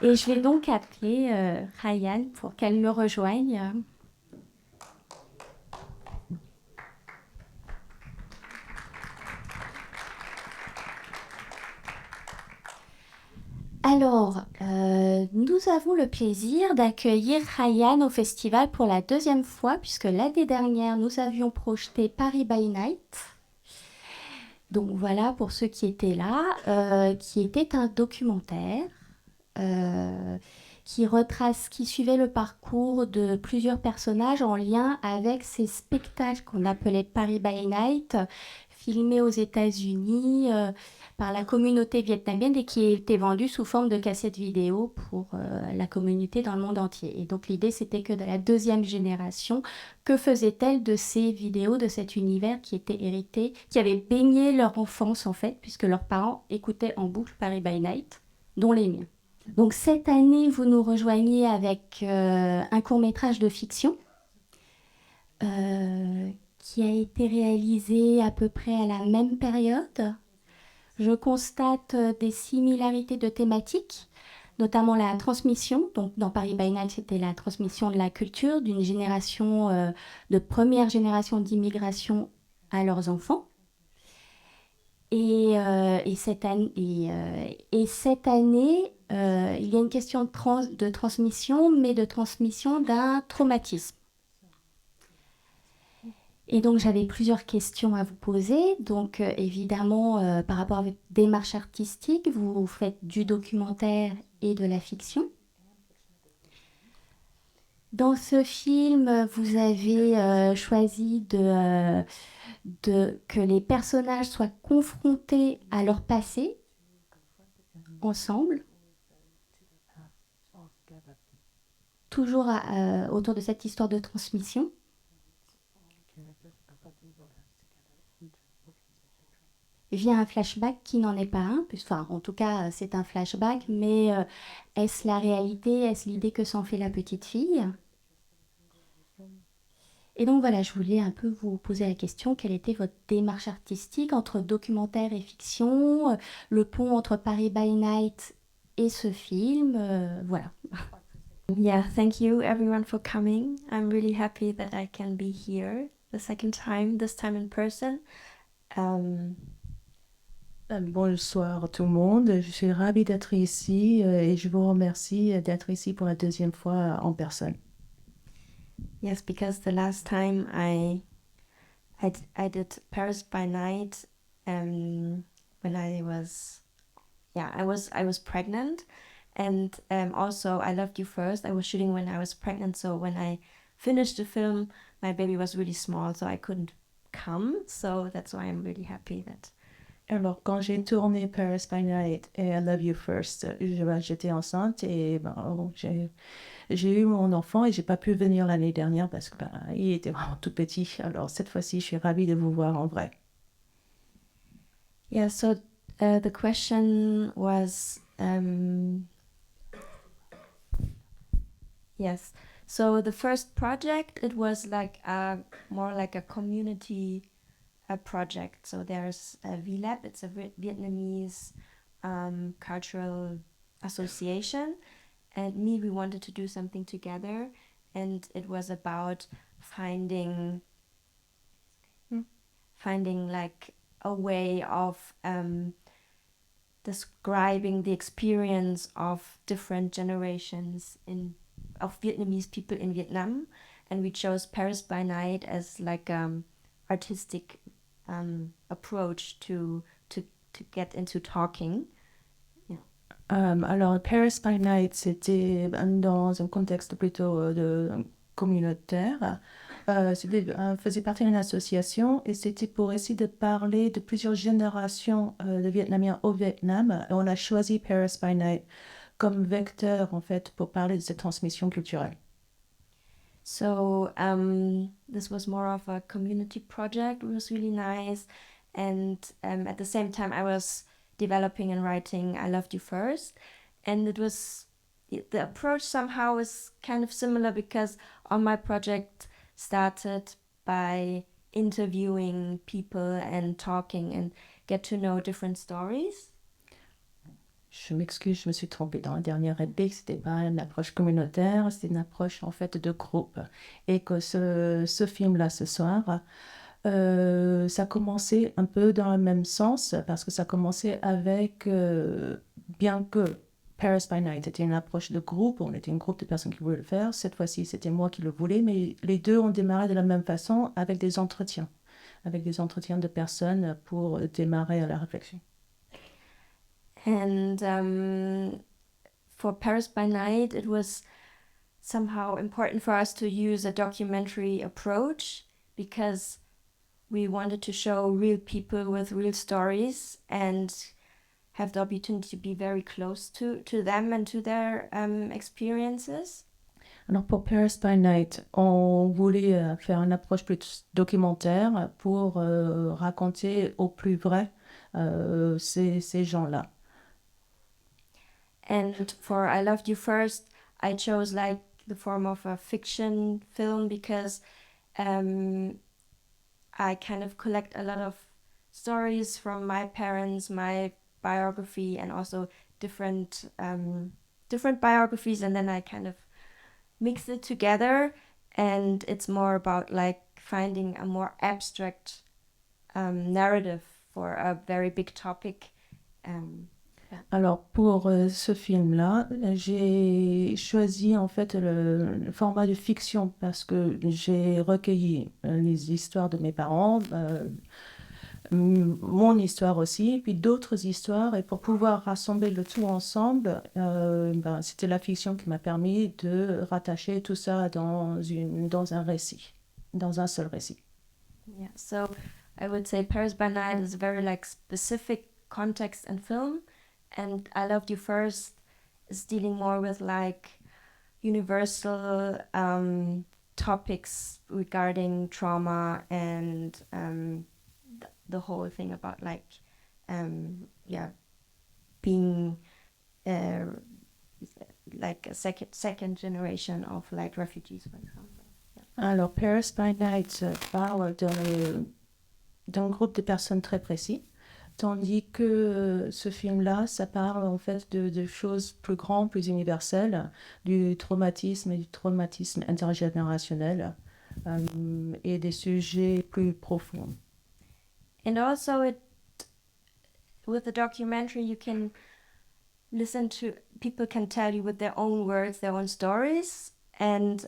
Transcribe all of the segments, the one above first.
Et je vais donc appeler Ryan pour qu'elle me rejoigne. Alors, nous avons le plaisir d'accueillir Ryan au festival pour la deuxième fois, puisque l'année dernière, nous avions projeté Paris by Night. Donc voilà, pour ceux qui étaient là, qui était un documentaire euh, qui suivait le parcours de plusieurs personnages en lien avec ces spectacles qu'on appelait Paris by Night, filmés aux États-Unis par la communauté vietnamienne et qui étaient vendus sous forme de cassettes vidéo pour la communauté dans le monde entier. Et donc l'idée, c'était que de la deuxième génération, que faisait-elle de ces vidéos, de cet univers qui était hérité, qui avait baigné leur enfance en fait, puisque leurs parents écoutaient en boucle Paris by Night, dont les miens. Donc cette année, vous nous rejoignez avec un court-métrage de fiction qui a été réalisé à peu près à la même période. Je constate des similarités de thématiques, notamment la transmission. Donc dans Paris by Night, c'était la transmission de la culture d'une génération, de première génération d'immigration à leurs enfants. Et cette année, il y a une question de transmission, mais de transmission d'un traumatisme. Et donc, j'avais plusieurs questions à vous poser. Donc, évidemment, par rapport à votre démarche artistique, vous faites du documentaire et de la fiction. Dans ce film, vous avez choisi que les personnages soient confrontés à leur passé ensemble, toujours autour de cette histoire de transmission, via un flashback qui n'en est pas un, enfin en tout cas c'est un flashback, mais est-ce la réalité, est-ce l'idée que s'en fait la petite fille? Et donc voilà, je voulais un peu vous poser la question, quelle était votre démarche artistique entre documentaire et fiction, le pont entre Paris by Night et ce film, voilà. Yeah, thank you everyone for coming. I'm really happy that I can be here the second time, this time in person. Bonsoir tout le monde, je suis ravie d'être ici et je vous remercie d'être ici pour la deuxième fois en personne. Yes, because the last time I did Paris by Night when I was I was pregnant, and also I Loved You First. I was shooting when I was pregnant, so when I finished the film, my baby was really small, so I couldn't come. So that's why I'm really happy that. Alors, quand j'ai tourné Paris by Night et I Love You First, j'étais enceinte et j'ai eu mon enfant et j'ai pas pu venir l'année dernière parce que il était vraiment tout petit. Alors, cette fois-ci, je suis ravie de vous voir en vrai. Yeah, so the question was yes. So the first project, it was like more like a community project. So there's a VLAB, it's a Vietnamese cultural association, and me, we wanted to do something together, and it was about finding like a way of describing the experience of different generations of Vietnamese people in Vietnam, and we chose Paris by Night as like artistic approach to get into talking. Alors, Paris by Night, c'était dans un contexte plutôt communautaire. Faisait partie d'une association et c'était pour essayer de parler de plusieurs générations de Vietnamiens au Vietnam. Et on a choisi Paris by Night comme vecteur, en fait, pour parler de cette transmission culturelle. So this was more of a community project. It was really nice, and at the same time, I was developing and writing I Loved You First, and the approach somehow is kind of similar because on my project started by interviewing people and talking and get to know different stories. Je m'excuse, je me suis trompée dans la dernière réplique. C'était pas une approche communautaire, c'était une approche en fait de groupe. Et que ce film-là, ce soir, ça commençait un peu dans le même sens parce que ça commençait avec, bien que Paris by Night était une approche de groupe, on était un groupe de personnes qui voulaient le faire. Cette fois-ci, c'était moi qui le voulais, mais les deux ont démarré de la même façon avec des entretiens de personnes pour démarrer la réflexion. And for Paris by Night, it was somehow important for us to use a documentary approach because we wanted to show real people with real stories and have the opportunity to be very close to them and to their experiences. Alors pour Paris by Night, on voulait faire une approche plus documentaire pour raconter au plus vrai ces gens-là. And for I Loved You First, I chose like the form of a fiction film because I kind of collect a lot of stories from my parents, my biography, and also different biographies, and then I kind of mix it together, and it's more about like finding a more abstract narrative for a very big topic. Alors pour ce film-là, j'ai choisi en fait le format de fiction parce que j'ai recueilli les histoires de mes parents, mon histoire aussi, puis d'autres histoires, et pour pouvoir rassembler le tout ensemble, c'était la fiction qui m'a permis de rattacher tout ça dans un récit, dans un seul récit. Yeah, so I would say Paris by Night is a very like specific context and film, and I Loved You First is dealing more with like universal topics regarding trauma and the whole thing about like being like a second generation of like refugees, for example. Alors Paris by Night parle d'un groupe de personnes très précis. Tandis que ce film-là, ça parle en fait de choses plus grandes, plus universelles, du traumatisme et du traumatisme intergénérationnel et des sujets plus profonds. And also with the documentary, you can listen to, people can tell you with their own words, their own stories. And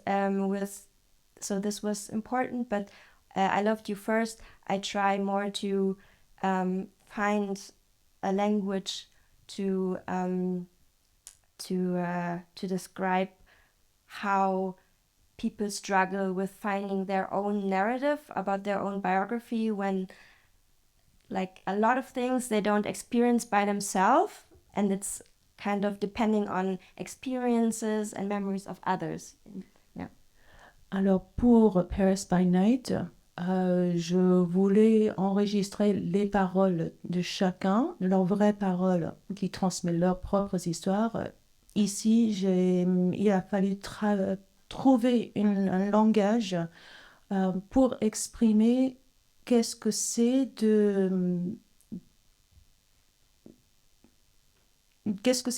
so this was important, but I Loved You First, I try more to find a language to describe how people struggle with finding their own narrative about their own biography when like a lot of things they don't experience by themselves, and it's kind of depending on experiences and memories of others. Yeah. Alors pour Paris by Night, je voulais enregistrer les paroles de chacun, leurs vraies paroles qui transmettent leurs propres histoires. Ici, il a fallu trouver un langage pour exprimer qu'est-ce que c'est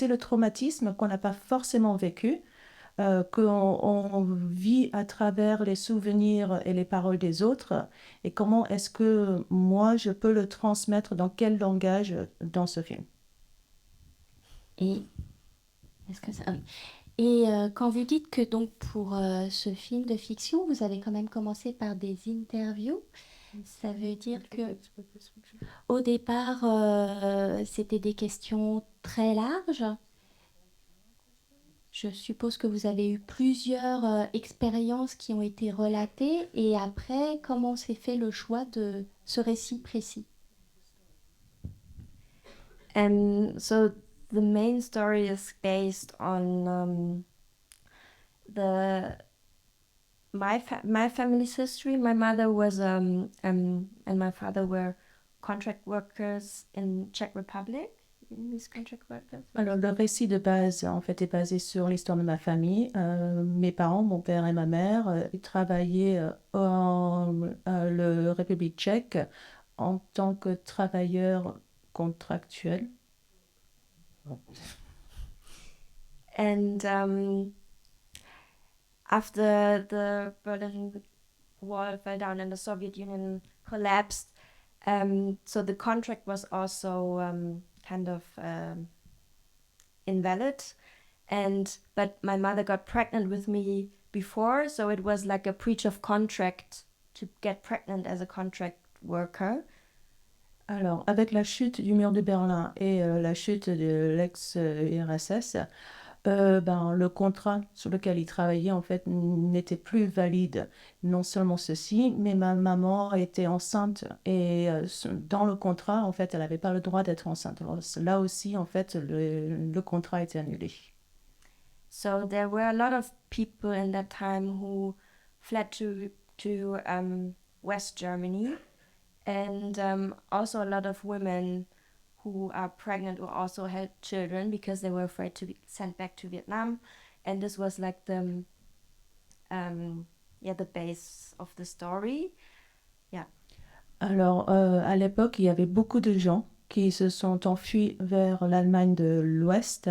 le traumatisme qu'on n'a pas forcément vécu, qu'on vit à travers les souvenirs et les paroles des autres, et comment est-ce que moi je peux le transmettre dans quel langage dans ce film. Et est-ce que ça... ah oui. Et quand vous dites que donc pour ce film de fiction, vous avez quand même commencé par des interviews, ça veut dire que au départ, c'était des questions très larges. Je suppose que vous avez eu plusieurs expériences qui ont été relatées, et après, comment s'est fait le choix de ce récit précis? And so the main story is based on my family's history. My mother was and my father were contract workers in Czech Republic. These contract workers. Alors le récit de base en fait est basé sur l'histoire de ma famille. Mes parents, mon père et ma mère, ils travaillaient en la République tchèque en tant que travailleurs contractuels. And after the Berlin Wall fell down and the Soviet Union collapsed, so the contract was also kind of invalid. But my mother got pregnant with me before, so it was like a breach of contract to get pregnant as a contract worker. Alors, avec la chute du mur de Berlin et la chute de l'ex-URSS, le contrat sur lequel il travaillait, en fait, n'était plus valide. Non seulement ceci, mais ma maman était enceinte et dans le contrat, en fait, elle n'avait pas le droit d'être enceinte. Alors, là aussi, en fait, le contrat a été annulé. So there were a lot of people in that time who fled to West Germany, and also a lot of women who are pregnant or also had children because they were afraid to be sent back to Vietnam, and this was like the base of the story. Yeah. Alors, à l'époque, il y avait beaucoup de gens qui se sont enfuis vers l'Allemagne de l'Ouest,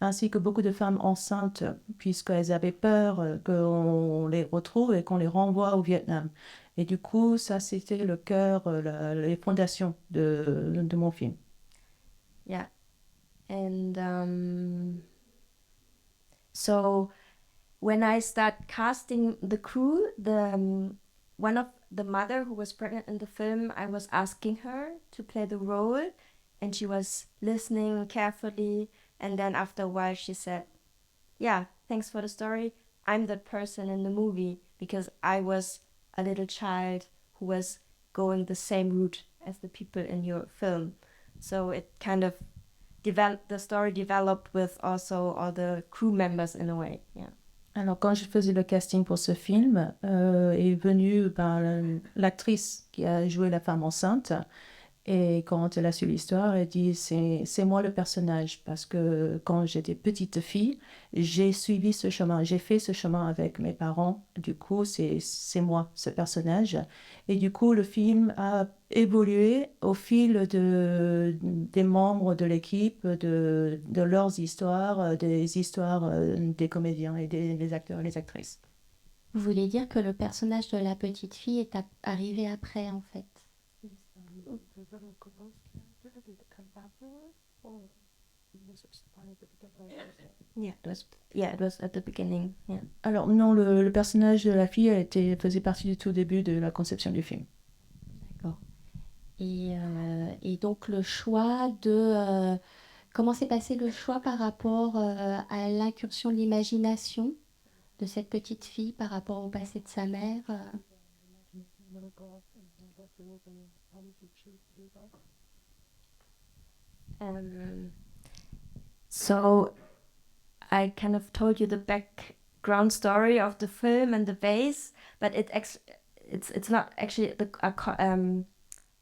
ainsi que beaucoup de femmes enceintes, puisqu'elles avaient peur qu'on les retrouve et qu'on les renvoie au Vietnam. Et du coup, ça, c'était le cœur, les fondations de mon film. Yeah. And so when I start casting the crew, one of the mother who was pregnant in the film, I was asking her to play the role, and she was listening carefully, and then after a while she said, yeah, thanks for the story. I'm that person in the movie because I was a little child who was going the same route as the people in your film. So it kind of the story developed with also all the crew members in a way. Yeah. Alors, quand je faisais le casting pour ce film, est venue l'actrice qui a joué la femme enceinte. Et quand elle a su l'histoire, elle dit c'est moi le personnage. Parce que quand j'étais petite fille, j'ai suivi ce chemin. J'ai fait ce chemin avec mes parents. Du coup, c'est moi, ce personnage. Et du coup, le film a évolué au fil des membres de l'équipe, de leurs histoires, des histoires des comédiens et des acteurs et des actrices. Vous voulez dire que le personnage de la petite fille est arrivé après, en fait? Yeah, it was at the beginning. Yeah. Alors non, le personnage de la fille faisait partie du tout début de la conception du film. D'accord. Et donc le choix de... comment s'est passé le choix par rapport à l'incursion de l'imagination de cette petite fille par rapport au passé de sa mère So I kind of told you the background story of the film and the base, but it's not actually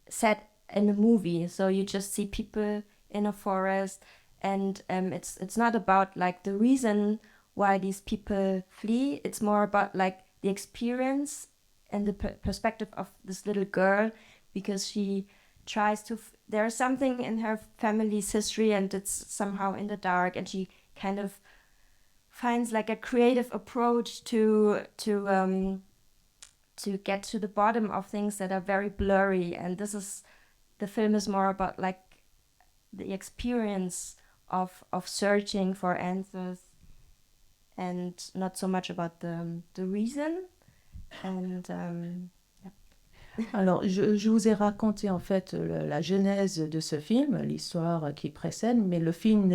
set in a movie. So you just see people in a forest, and it's not about like the reason why these people flee. It's more about like the experience and the perspective of this little girl, because she tries to there's something in her family's history and it's somehow in the dark, and she kind of finds like a creative approach to get to the bottom of things that are very blurry. And the film is more about like the experience of searching for answers, and not so much about the reason. And Alors, je vous ai raconté en fait la genèse de ce film, l'histoire qui précède, mais le film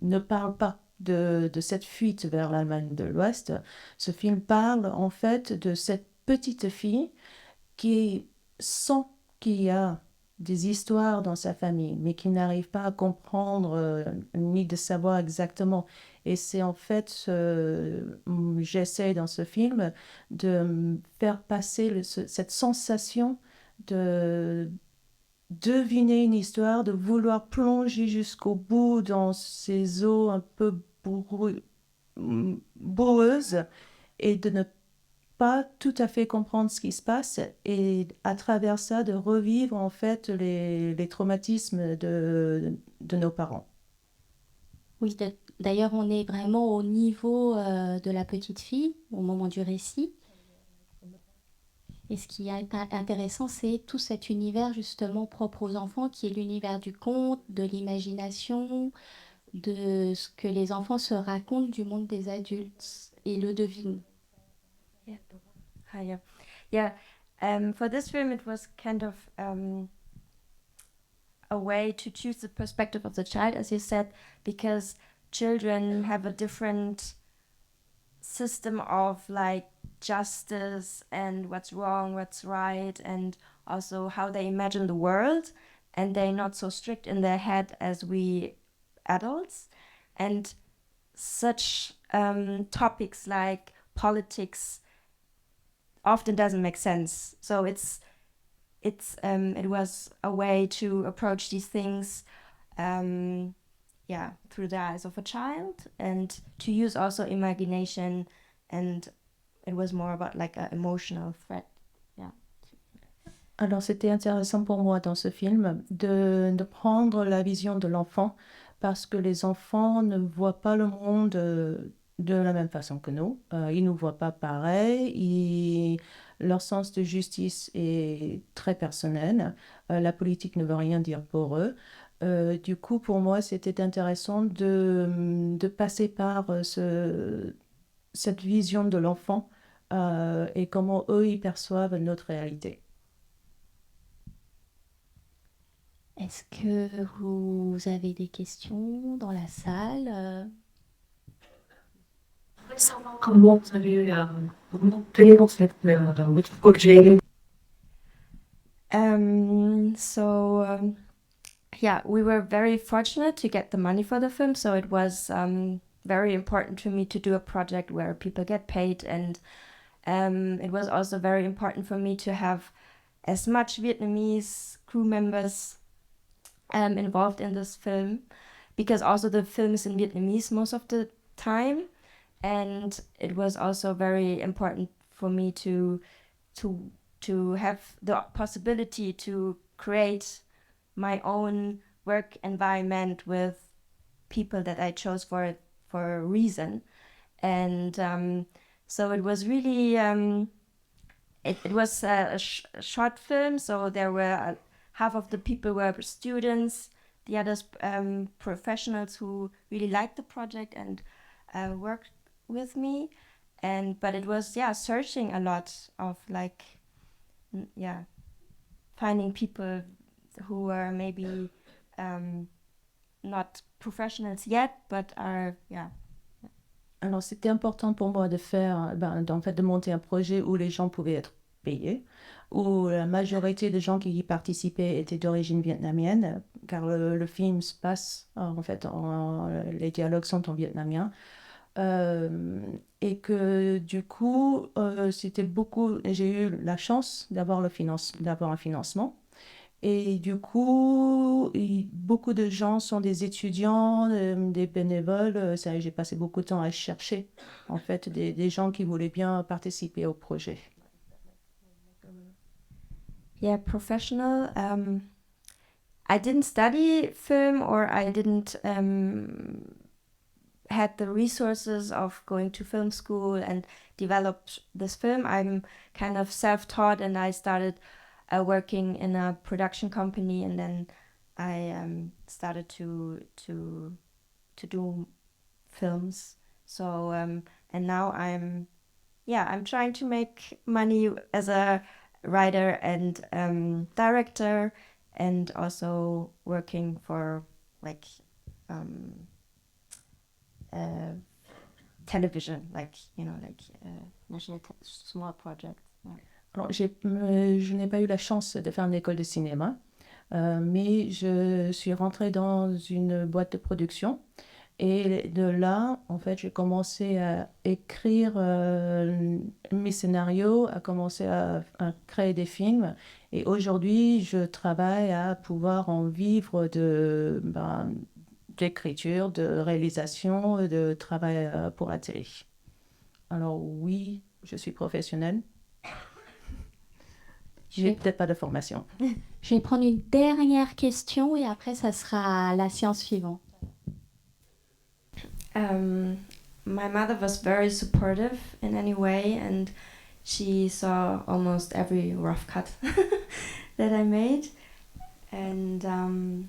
ne parle pas de cette fuite vers l'Allemagne de l'Ouest. Ce film parle en fait de cette petite fille qui sent qu'il y a des histoires dans sa famille, mais qui n'arrive pas à comprendre ni de savoir exactement. Et c'est en fait, j'essaie dans ce film de faire passer cette sensation de deviner une histoire, de vouloir plonger jusqu'au bout dans ces eaux un peu boueuses et de ne pas tout à fait comprendre ce qui se passe, et à travers ça de revivre en fait les traumatismes de nos parents. Oui, d'ailleurs, on est vraiment au niveau de la petite fille au moment du récit. Et ce qui est intéressant, c'est tout cet univers justement propre aux enfants, qui est l'univers du conte, de l'imagination, de ce que les enfants se racontent du monde des adultes et le devinent. Yeah. Hi, yeah. Yeah. For this film, it was kind of a way to choose the perspective of the child, as you said, because children have a different system of like justice and what's wrong, what's right, and also how they imagine the world, and they're not so strict in their head as we adults. And such topics like politics often doesn't make sense. So it was a way to approach these things through the eyes of a child, and to use also imagination, and it was more about like an emotional threat. Alors, c'était intéressant pour moi dans ce film de prendre la vision de l'enfant parce que les enfants ne voient pas le monde de la même façon que nous. Ils ne nous voient pas pareil. Leur sens de justice est très personnel. La politique ne veut rien dire pour eux. Du coup, pour moi, c'était intéressant de passer par cette vision de l'enfant et comment eux, ils perçoivent notre réalité. Est-ce que vous avez des questions dans la salle? Comment vous avez obtenu dans cette votre projet? We were very fortunate to get the money for the film, so it was very important to me to do a project where people get paid, and it was also very important for me to have as much Vietnamese crew members involved in this film, because also the film is in Vietnamese most of the time, and it was also very important for me to have the possibility to create my own work environment with people that I chose for a reason. And so it was really it was a short film, so there were half of the people were students, the others professionals who really liked the project and worked with me. But it was searching a lot of like finding people who are maybe not professionals yet, but are Alors, c'était important pour moi de faire, de monter un projet où les gens pouvaient être payés, où la majorité des gens qui y participaient étaient d'origine vietnamienne, car le film se passe, les dialogues sont en vietnamien. Et que du coup, j'ai eu la chance d'avoir un financement. Et du coup, beaucoup de gens sont des étudiants, des bénévoles. J'ai passé beaucoup de temps à chercher, en fait, des gens qui voulaient bien participer au projet. Yeah, professional. I didn't study film, or I didn't had the resources of going to film school and developed this film. I'm kind of self-taught, and I started working in a production company, and then I started to do films. So and now I'm trying to make money as a writer and director, and also working for like television, like national small projects. Yeah. Alors, je n'ai pas eu la chance de faire une école de cinéma, mais je suis rentrée dans une boîte de production. Et de là, en fait, j'ai commencé à écrire mes scénarios, à commencer à créer des films. Et aujourd'hui, je travaille à pouvoir en vivre d'écriture, de réalisation, de travail pour la télé. Alors oui, je suis professionnelle. J'ai peut-être pas de formation. Je vais prendre une dernière question et après, ça sera la séance suivante. My mother was very supportive in any way, and she saw almost every rough cut that I made. And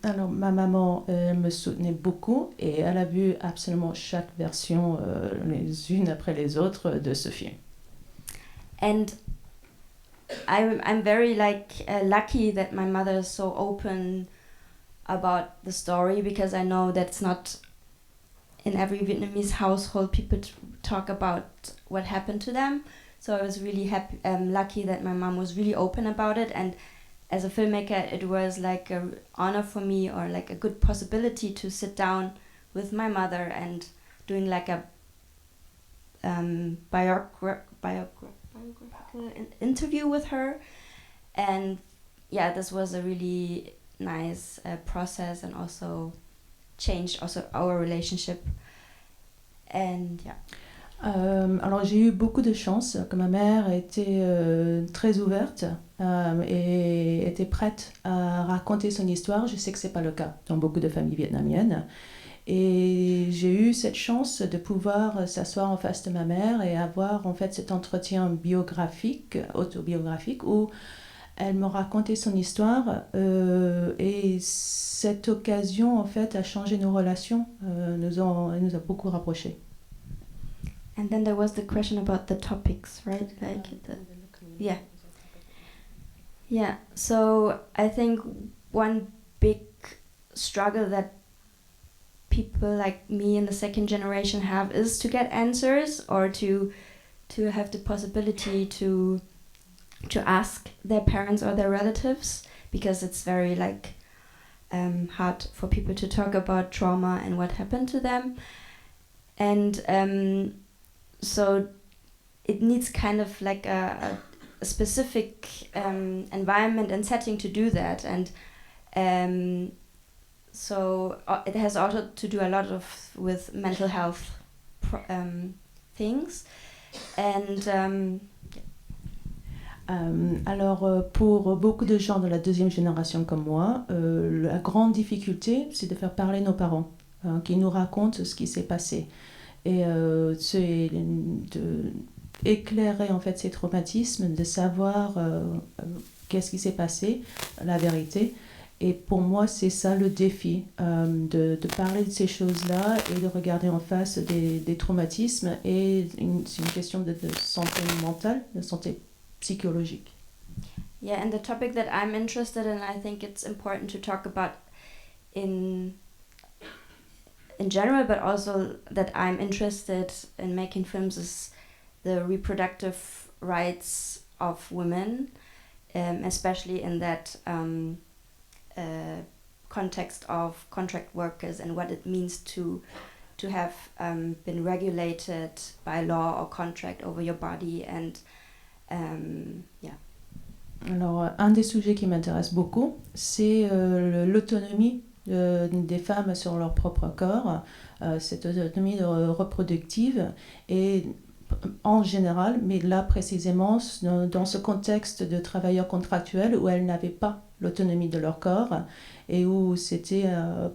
Alors, ma maman me soutenait beaucoup et elle a vu absolument chaque version, les unes après les autres, de ce film. and I'm very lucky that my mother is so open about the story, because I know that's not in every Vietnamese household people talk about what happened to them. So I was really lucky that my mom was really open about it, and as a filmmaker it was like an honor for me, or like a good possibility to sit down with my mother and doing like a biographical interview with her. And yeah, this was a really nice process, and also changed also our relationship. And yeah. Alors j'ai eu beaucoup de chance que ma mère était très ouverte et était prête à raconter son histoire. Je sais que c'est pas le cas dans beaucoup de familles vietnamiennes. Et j'ai eu cette chance de pouvoir s'asseoir en face de ma mère et avoir en fait cet entretien biographique, autobiographique, où elle me racontait son histoire, et cette occasion en fait a changé nos relations, elle nous a beaucoup rapprochés. And then there was the question about the topics, right? Yeah. Yeah. So I think one big struggle that people like me in the second generation have is to get answers, or to have the possibility to ask their parents or their relatives, because it's very hard for people to talk about trauma and what happened to them. And so it needs kind of like a specific environment and setting to do that. And so it has also to do a lot with mental health things. And alors, pour beaucoup de gens de la deuxième génération comme moi, la grande difficulté, c'est de faire parler nos parents, qui nous racontent ce qui s'est passé. Et c'est d'éclairer en fait ces traumatismes, de savoir qu'est-ce qui s'est passé, la vérité. Et pour moi, c'est ça le défi, de parler de ces choses-là et de regarder en face des traumatismes. Et c'est une question de santé mentale, de santé psychologique. Yeah, and the topic that I'm interested in, I think it's important to talk about in general, but also that I'm interested in making films, is the reproductive rights of women, especially in that context of contract workers, and what it means to have been regulated by law or contract over your body. And yeah. Alors, un des sujets qui m'intéresse beaucoup, c'est l'autonomie des femmes sur leur propre corps, cette autonomie reproductive, et en général, mais là précisément dans ce contexte de travailleurs contractuels où elles n'avaient pas l'autonomie de leur corps et où c'était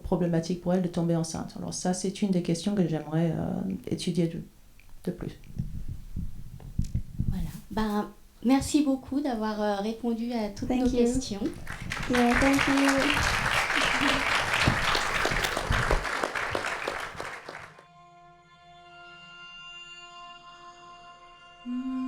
problématique pour elles de tomber enceinte. Alors ça, c'est une des questions que j'aimerais étudier de plus. Voilà. Merci beaucoup d'avoir répondu à toutes nos questions. Yeah, thank you.